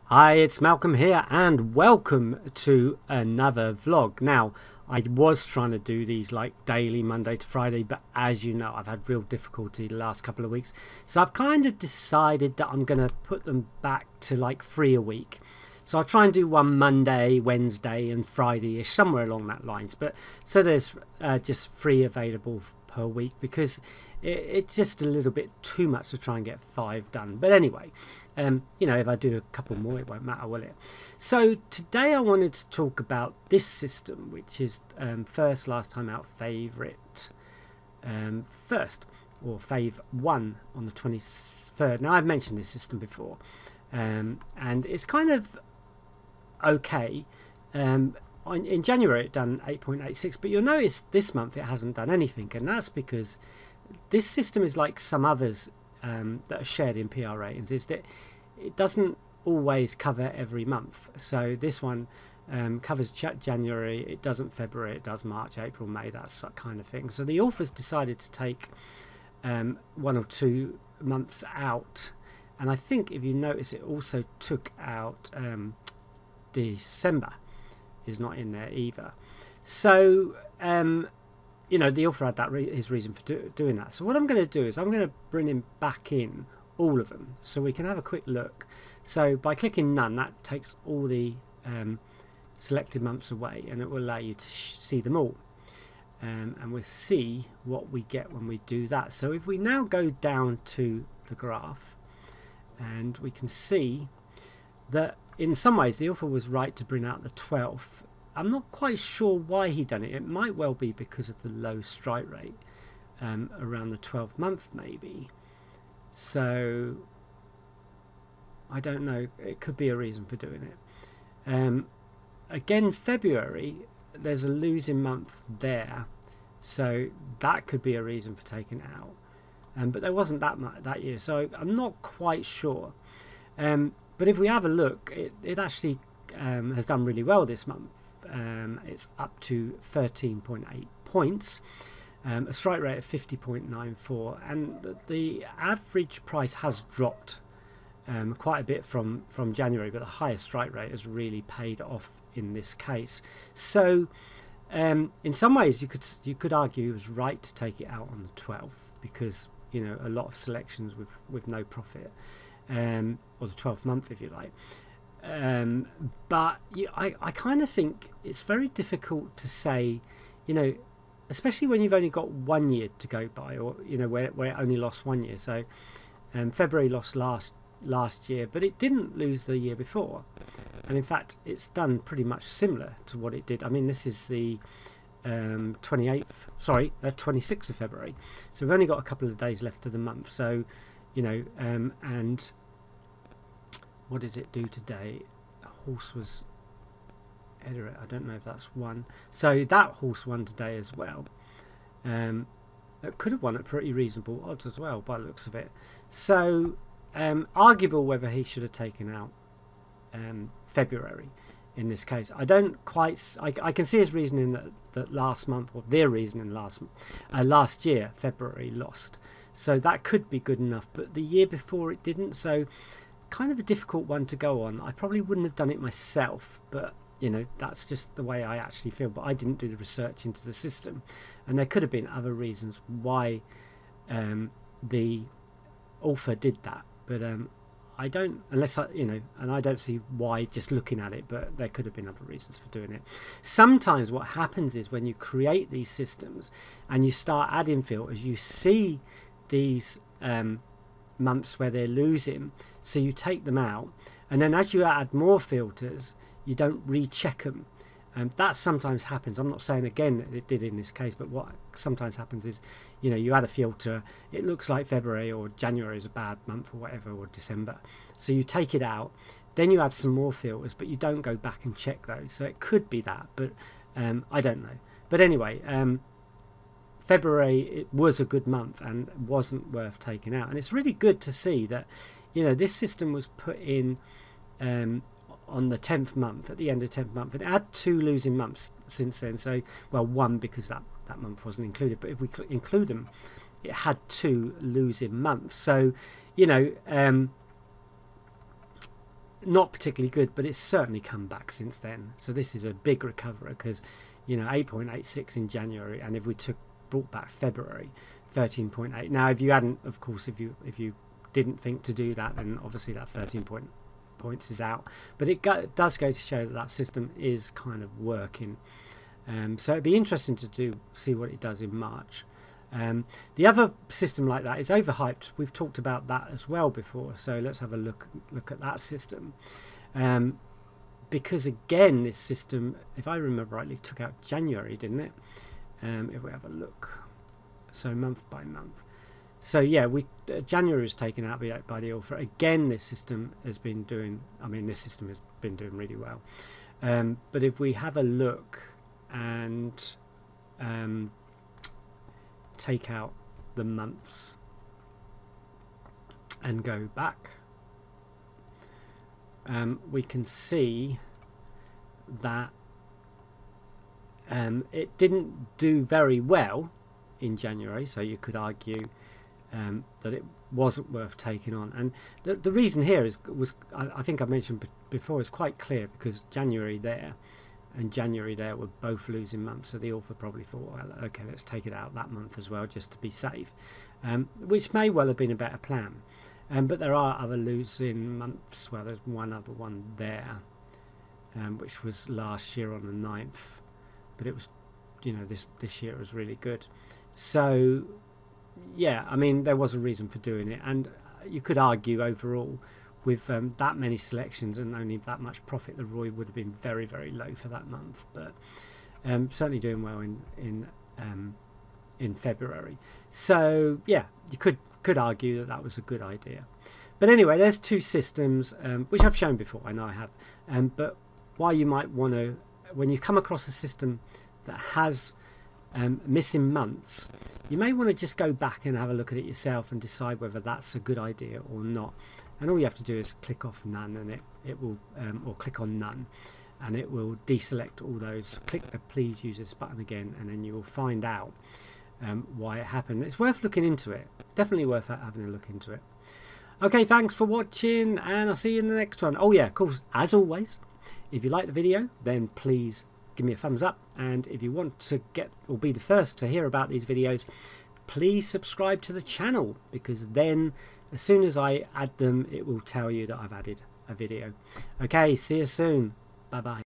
Hi, it's Malcolm here, and welcome to another vlog. Now, I was trying to do these like daily, Monday to Friday, but as you know, I've had real difficulty the last couple of weeks. So I've kind of decided that I'm going to put them back to like 3 a week. So I'll try and do one Monday, Wednesday, and Friday-ish, somewhere along that lines. But so there's just 3 available per week because it's just a little bit too much to try and get 5 done. But anyway. You know, if I do a couple more, it won't matter, will it? So today I wanted to talk about this system, which is first last time out favourite first, or fave 1 on the 23rd. Now, I've mentioned this system before, and it's kind of okay. In January it done 8.86, but you'll notice this month it hasn't done anything, and that's because this system is like some others that are shared in PR ratings, is that it doesn't always cover every month. So this one covers January, it doesn't February, it does March, April, May, that's that kind of thing. So the authors decided to take 1 or 2 months out, and I think if you notice it also took out December is not in there either. So you know, the author had that his reason for doing that. So what I'm going to do is I'm going to bring him back in all of them so we can have a quick look. So by clicking none, that takes all the selected months away, and it will allow you to see them all. And we'll see what we get when we do that. So if we now go down to the graph, and we can see that in some ways the author was right to bring out the 12th. I'm not quite sure why he done it. It might well be because of the low strike rate around the 12th month maybe. So I don't know. It could be a reason for doing it. Again, February, there's a losing month there. So that could be a reason for taking it out. But there wasn't that much that year. So I'm not quite sure. But if we have a look, it actually has done really well this month. It's up to 13.8 points, a strike rate of 50.94, and the average price has dropped quite a bit from January, but the highest strike rate has really paid off in this case. So in some ways you could argue he was right to take it out on the 12th, because you know, a lot of selections with no profit, or the 12th month if you like. But I kind of think it's very difficult to say, you know, especially when you've only got 1 year to go by, or you know, where it only lost 1 year. So February lost last year, but it didn't lose the year before, and in fact it's done pretty much similar to what it did. I mean, this is the 26th of February, so we've only got a couple of days left of the month. So you know, and what did it do today? A horse was Ederet. I don't know if that's won. So that horse won today as well. It could have won at pretty reasonable odds as well by the looks of it. So arguable whether he should have taken out February in this case. I don't quite. I can see his reasoning that last month, or their reasoning last year February lost. So that could be good enough, but the year before it didn't. So kind of a difficult one to go on. I probably wouldn't have done it myself, but you know, that's just the way I actually feel. But I didn't do the research into the system, and there could have been other reasons why the author did that, but I don't, unless I, you know, and I don't see why just looking at it, but there could have been other reasons for doing it. Sometimes what happens is when you create these systems and you start adding filters, you see these months where they're losing, so you take them out, and then as you add more filters you don't recheck them. That sometimes happens. I'm not saying again that it did in this case, but what sometimes happens is, you know, you add a filter, it looks like February or January is a bad month or whatever, or December, so you take it out, then you add some more filters, but you don't go back and check those. So it could be that, but I don't know. But anyway, February, it was a good month and wasn't worth taking out, and it's really good to see that, you know, this system was put in on the 10th month, at the end of the 10th month, and it had 2 losing months since then. So, well, 1 because that month wasn't included, but if we include them, it had 2 losing months. So, you know, not particularly good, but it's certainly come back since then. So this is a big recovery, because, you know, 8.86 in January, and if we brought back February, 13.8. Now, if you hadn't, of course, if you didn't think to do that, then obviously that 13 points is out. But it does go to show that that system is kind of working. So it'd be interesting to see what it does in March. The other system like that is Overhyped. We've talked about that as well before, so let's have a look at that system. Because again, this system, if I remember rightly, took out January, didn't it? If we have a look, so month by month. So yeah, January was taken out by the author. Again, this system has been doing, I mean, this system has been doing really well. But if we have a look and take out the months and go back, we can see that it didn't do very well in January, so you could argue that it wasn't worth taking on. And the reason here I think I mentioned before, is quite clear, because January there and January there were both losing months, so the author probably thought, well, okay, let's take it out that month as well, just to be safe, which may well have been a better plan. But there are other losing months. Well, there's one other one there, which was last year on the 9th, but it was, you know, this year was really good. So yeah, I mean, there was a reason for doing it, and you could argue overall, with that many selections and only that much profit, the ROI would have been very, very low for that month. But certainly doing well in February. So yeah, you could argue that was a good idea. But anyway, there's two systems which I've shown before. I know I have. But why you might want to, when you come across a system that has missing months, you may want to just go back and have a look at it yourself and decide whether that's a good idea or not. And all you have to do is click off none, and it will, or click on none, and it will deselect all those. Click the please use this button again, and then you will find out why it happened. It's worth looking into it. Definitely worth having a look into it. Okay, thanks for watching, and I'll see you in the next one. Oh yeah, of course, as always, if you like the video, then please give me a thumbs up, and if you want to get or be the first to hear about these videos, please subscribe to the channel, because then as soon as I add them, it will tell you that I've added a video. Okay, see you soon. Bye bye.